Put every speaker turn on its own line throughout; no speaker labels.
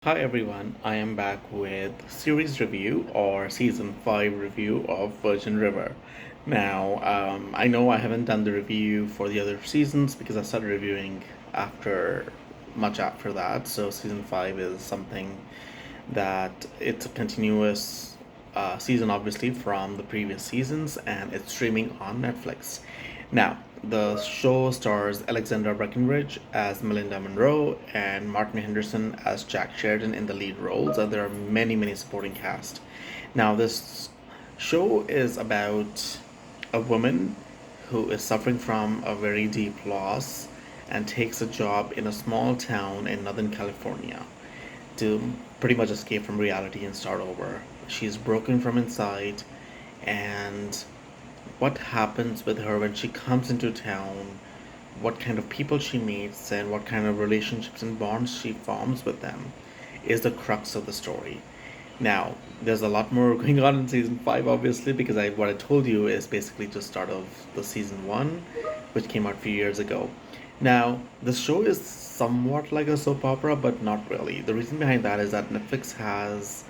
Hi everyone, I am back with series review or season 5 review of Virgin River. Now, I know I haven't done the review for the other seasons because I started reviewing after much after that. So season 5 is something that it's a continuous season, obviously, from the previous seasons, and it's streaming on Netflix. Now, the show stars Alexandra Breckenridge as Melinda Monroe and Martin Henderson as Jack Sheridan in the lead roles, and there are many, many supporting cast. Now, this show is about a woman who is suffering from a very deep loss and takes a job in a small town in Northern California to pretty much escape from reality and start over. She's broken from inside, and what happens with her when she comes into town, what kind of people she meets, and what kind of relationships and bonds she forms with them is the crux of the story. Now, there's a lot more going on in season 5, obviously, because what I told you is basically just start of the season 1, which came out a few years ago. Now, the show is somewhat like a soap opera, but not really. The reason behind that is that Netflix has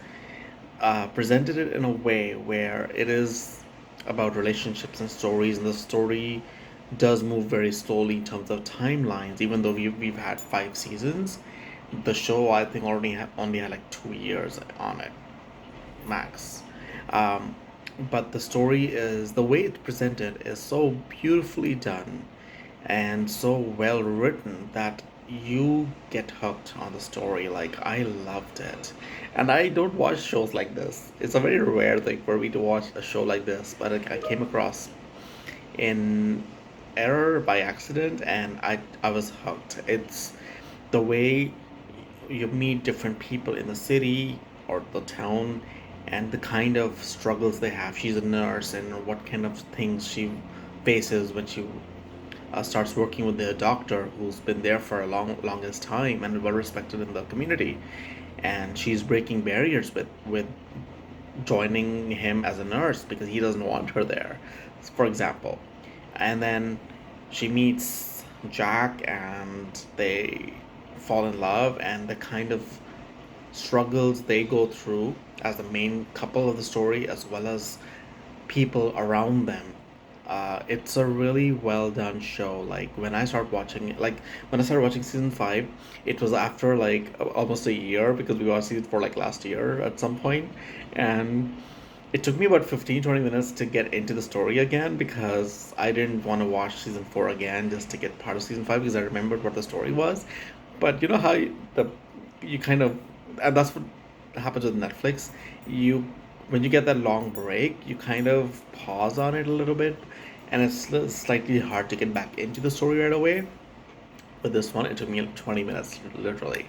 presented it in a way where it is about relationships and stories, and the story does move very slowly in terms of timelines. Even though we've had 5 seasons, the show I think only had like 2 years on it max. Um, but the story is the way it's presented is so beautifully done and so well written that you get hooked on the story. Like, I loved it. And I don't watch shows like this. It's a very rare thing for me to watch a show like this, but I came across in error by accident, and I was hooked. It's the way you meet different people in the city or the town and the kind of struggles they have. She's a nurse, and what kind of things she faces when she starts working with the doctor who's been there for a longest time and well respected in the community, and she's breaking barriers with joining him as a nurse because he doesn't want her there, for example. And then she meets Jack and they fall in love, and the kind of struggles they go through as the main couple of the story, as well as people around them. It's a really well done show. Like, when I started watching season 5, it was after like almost a year because we watched season 4 like last year at some point, and it took me about 15-20 minutes to get into the story again because I didn't want to watch season 4 again just to get part of season 5 because I remembered what the story was. But you know how you kind of, and that's what happens with Netflix. You When you get that long break, you kind of pause on it a little bit, and it's slightly hard to get back into the story right away. But this one, it took me like 20 minutes, literally.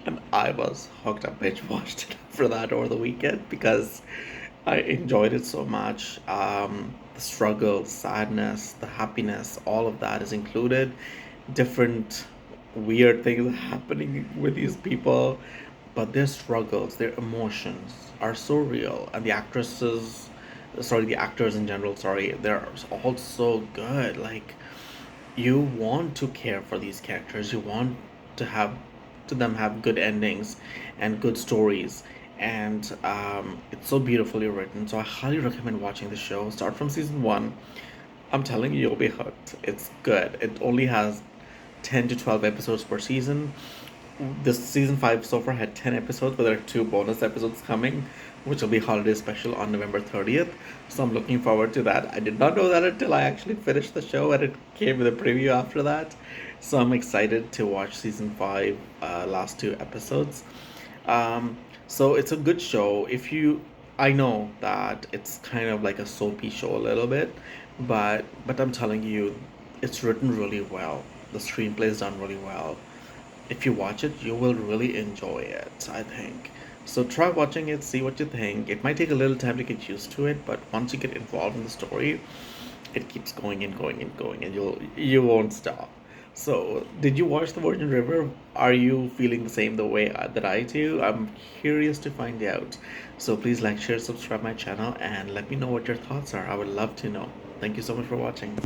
And I was hooked up, binge watched it after that over the weekend because I enjoyed it so much. The struggle, sadness, the happiness, all of that is included. Different weird things happening with these people, but their struggles, their emotions are so real. And the actors in general, sorry, they're all so good. Like, you want to care for these characters, you want to have to them have good endings and good stories, and it's so beautifully written. So I highly recommend watching the show. Start from season 1. I'm telling you, you'll be hooked. It's good. It only has 10 to 12 episodes per season. This season 5 so far had 10 episodes, but there are 2 bonus episodes coming, which will be holiday special on November 30th. So I'm looking forward to that. I did not know that until I actually finished the show, and it came with a preview after that. So I'm excited to watch season 5, last 2 episodes. So it's a good show. I know that it's kind of like a soapy show a little bit, but I'm telling you, it's written really well. The screenplay is done really well. If you watch it, you will really enjoy it, I think. So try watching it, see what you think. It might take a little time to get used to it, but once you get involved in the story, it keeps going and going and going, and you won't stop. So, did you watch The Virgin River? Are you feeling the same the way that I do? I'm curious to find out. So please like, share, subscribe my channel, and let me know what your thoughts are. I would love to know. Thank you so much for watching.